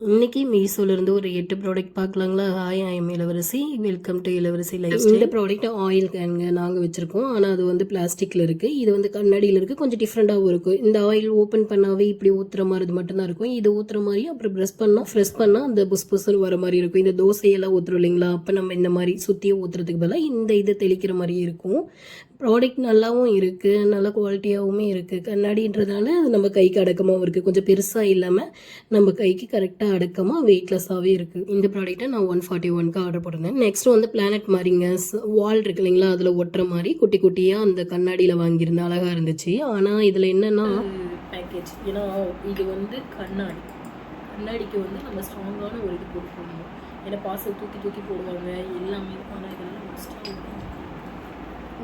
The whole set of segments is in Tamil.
இன்னைக்கு மீஷோலேருந்து ஒரு 8 ப்ராடக்ட் பார்க்கலாங்களா? ஹாய் ஐ எம் இளவரசி. வெல்கம் டு இளவரசி லைஃப் ஸ்டைல். இந்த ப்ராடக்ட் ஆயில் கேனுங்க நாங்கள் வச்சுருக்கோம். ஆனால் அது வந்து பிளாஸ்டிக்கில் இருக்குது. இது வந்து கண்ணாடியில் இருக்குது. கொஞ்சம் டிஃப்ரெண்ட்டாகவும் இருக்கும். இந்த ஆயில் ஓப்பன் பண்ணாவே இப்படி ஊற்றுற மாதிரி இது மட்டும்தான் இருக்கும். இது ஊற்றுற மாதிரி அப்புறம் ஃப்ரெஷ் பண்ணால் அந்த புஸ் புஸ்ன்னு வர மாதிரி இருக்கும். இந்த தோசையெல்லாம் ஊற்றுறோம் இல்லைங்களா? அப்போ நம்ம இந்த மாதிரி சுற்றியும் ஊற்றுறதுக்கு பதிலாக இந்த இதை தெளிக்கிற மாதிரி இருக்கும். ப்ராடக்ட் நல்லாவும் இருக்குது, நல்ல குவாலிட்டியாகவுமே இருக்குது. கண்ணாடின்றதுனால நம்ம கைக்கு அடக்கமாகவும் இருக்குது. கொஞ்சம் பெருசாக இல்லாமல் நம்ம கைக்கு கரெக்டாக அடக்கமாக வெயிட்லெஸ்ஸாகவே இருக்குது. இந்த ப்ராடக்ட்டை நான் 141க்கு ஆர்டர் போட்டிருந்தேன். நெக்ஸ்ட் வந்து பிளானட் மாதிரிங்க வால் இருக்கு இல்லைங்களா, அதில் ஒட்டுற மாதிரி குட்டி குட்டியாக அந்த கண்ணாடியில் வாங்கியிருந்தேன். அழகாக இருந்துச்சு. ஆனால் இதில் என்னென்னா பேக்கேஜ், ஏன்னா இது வந்து கண்ணாடிக்கு வந்து நம்ம ஸ்ட்ராங்கான ஒரு இது போட்டுக்கணும். ஏன்னா பார்சல் தூக்கி தூக்கி போடுவாங்க எல்லாமே. ஆனால் இதெல்லாம்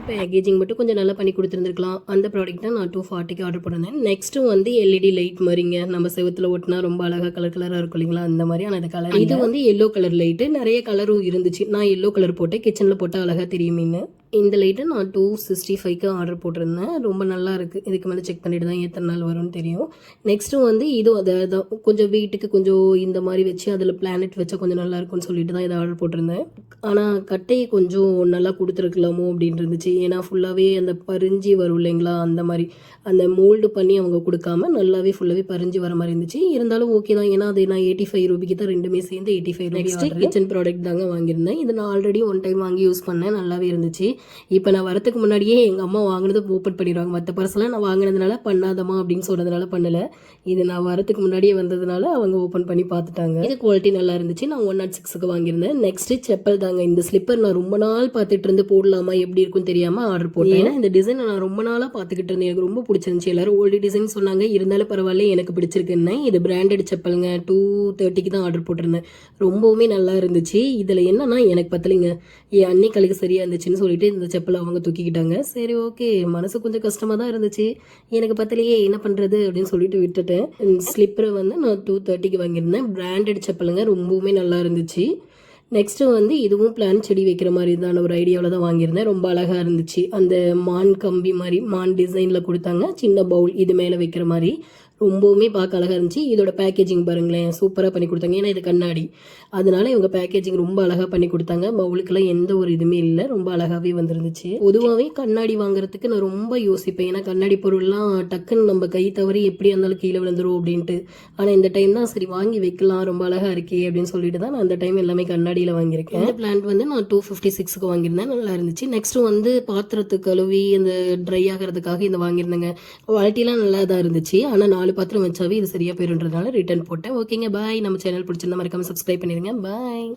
பேக்கேஜிங் மட்டும் கொஞ்சம் நல்லா பண்ணி கொடுத்துருந்துருக்கலாம். அந்த ப்ராடக்ட் தான் நான் 240க்கு ஆர்டர் பண்ணியிருந்தேன். நெக்ஸ்ட்டு வந்து எல்இடி லைட் மாதிரிங்க, நம்ம செவத்தில் ஒட்டினா ரொம்ப அழகாக கலராக இருக்கும் இல்லைங்களா, அந்த மாதிரி. ஆனால் இது கலர் இது வந்து எல்லோ கலர் லைட்டு. நிறைய கலரும் இருந்துச்சு. நான் எல்லோ கலர் போட்டேன், கிச்சனில் போட்டால் அழகாக தெரியுமீன்னு. இந்த லைட்டை நான் 265க்கு ஆர்டர் போட்டிருந்தேன். ரொம்ப நல்லா இருக்குது. இதுக்கு மேலே செக் பண்ணிட்டு தான் எத்தனை நாள் வரும்னு தெரியும். நெக்ஸ்ட்டு வந்து இதுவும் அதான் கொஞ்சம் வீட்டுக்கு கொஞ்சம் இந்த மாதிரி வச்சு அதில் பிளானட் வச்சா கொஞ்சம் நல்லா இருக்கும்னு சொல்லிட்டு தான் இதை ஆர்டர் போட்டிருந்தேன். ஆனால் கட்டையை கொஞ்சம் நல்லா கொடுத்துருக்கலாமோ அப்படின்னு இருந்துச்சு. ஏன்னா ஃபுல்லாகவே அந்த பறிஞ்சி வரும் இல்லைங்களா, அந்த மாதிரி அந்த மோல்டு பண்ணி அவங்க கொடுக்காம நல்லாவே ஃபுல்லாகவே பறிஞ்சு வர மாதிரி இருந்துச்சு. இருந்தாலும் ஓகே தான், ஏன்னா அது நான் 85 ரூபாய்க்கு தான் ரெண்டுமே சேர்ந்து 85. நெக்ஸ்ட் கிச்சன் ப்ராடக்ட் தாங்க வாங்கியிருந்தேன். இது நான் ஆல்ரெடி 1 டைம் வாங்கி யூஸ் பண்ணேன், நல்லாவே இருந்துச்சு. இப்போ நான் வரத்துக்கு முன்னாடியே எங்கள் அம்மா வாங்கினது ஓப்பன் பண்ணிடுவாங்க. மற்ற பர்செல்லாம் நான் வாங்கினதுனால பண்ணாதம்மா அப்படின்னு சொன்னதுனால பண்ணலை. இது நான் வரத்துக்கு முன்னாடியே வந்ததுனால அவங்க ஓப்பன் பண்ணி பார்த்துட்டாங்க. இது குவாலிட்டி நல்லா இருந்துச்சு. நான் 106க்கு வாங்கியிருந்தேன். நெக்ஸ்ட் செப்பல் தாங்க. இந்த ஸ்லிப்பர் நான் ரொம்ப நாள் பார்த்துட்டு இருந்து போடலாமா எப்படி இருக்குன்னு தெரியாமல் ஆர்டர் போட்டேன். ஏன்னா இந்த டிசைன் நான் ரொம்ப நாளாக பார்த்துக்கிட்டு இருந்தேன். எனக்கு ரொம்ப பிடிச்சிருந்துச்சு. எல்லாரும் ஓல்டு டிசைன் சொன்னாங்க, இருந்தாலும் பரவாயில்ல எனக்கு பிடிச்சிருக்குன்னு. இது பிராண்டட் செப்பலுங்க. 230க்கு தான் ஆர்டர் போட்டிருந்தேன். ரொம்பவுமே நல்லா இருந்துச்சு. இதில் என்னன்னா எனக்கு பத்தலைங்க. என் அன்னைக்கு சரியாக இருந்துச்சுன்னு சொல்லிட்டு இந்த செப்பலை அவங்க தூக்கிக்கிட்டாங்க. சரி ஓகே, மனசு கொஞ்சம் கஷ்டமாக தான் இருந்துச்சு. எனக்கு பத்தலையே என்ன பண்ணுறது அப்படின்னு சொல்லிட்டு விட்டுட்டேன். ஸ்லிப்பரை வந்து நான் 230க்கு வாங்கியிருந்தேன். பிராண்டட் செப்பலுங்க, ரொம்பவுமே நல்லா இருந்துச்சு. நெக்ஸ்ட்டு வந்து இதுவும் பிளான் செடி வைக்கிற மாதிரி தான் ஒரு ஐடியாவில் தான் வாங்கியிருந்தேன். ரொம்ப அழகாக இருந்துச்சு. அந்த மான் கம்பி மாதிரி மான் டிசைனில் கொடுத்தாங்க. சின்ன பவுல் இது மேலே வைக்கிற மாதிரி ரொம்பவுமே பார்க்க அழகாக இருந்துச்சு. இதோட பேக்கேஜிங் பாருங்களேன், சூப்பராக பண்ணி கொடுத்தாங்க. ஏன்னா இது கண்ணாடி, அதனால இவங்க பேக்கேஜிங் ரொம்ப அழகாக பண்ணி கொடுத்தாங்க. பவுலுக்கெல்லாம் எந்த ஒரு இதுவுமே இல்லை, ரொம்ப அழகாகவே வந்துருந்துச்சு. பொதுவாகவே கண்ணாடி வாங்குறதுக்கு நான் ரொம்ப யோசிப்பேன். ஏன்னா கண்ணாடி பொருள்லாம் டக்குன்னு நம்ம கை தவறி எப்படி இருந்தாலும் கீழே விழுந்துரும் அப்படின்ட்டு. ஆனால் இந்த டைம் தான் சரி வாங்கி வைக்கலாம், ரொம்ப அழகாக இருக்கே அப்படின்னு சொல்லிட்டு தான் நான் அந்த டைம் எல்லாமே கண்ணாடியில் வாங்கியிருக்கேன். இந்த பிளான்ட் வந்து நான் 256க்கு வாங்கியிருந்தேன். நல்லா இருந்துச்சு. நெக்ஸ்ட்டு வந்து பாத்திரத்துக்கு கழுவி அந்த ட்ரை ஆகிறதுக்காக இந்த வாங்கியிருந்தேங்க. குவாலிட்டிலாம் நல்லா தான் இருந்துச்சு. ஆனால் 4 பாத்திரம் வச்சாவே இது சரியா போயிருன்றதுனால ரிட்டர்ன் போட்டேன். ஓகேங்க, பாய். நம்ம சேனல் பிடிச்சிருந்தா மறக்காம சப்ஸ்கிரைப் பண்ணிடுங்க. பாய்.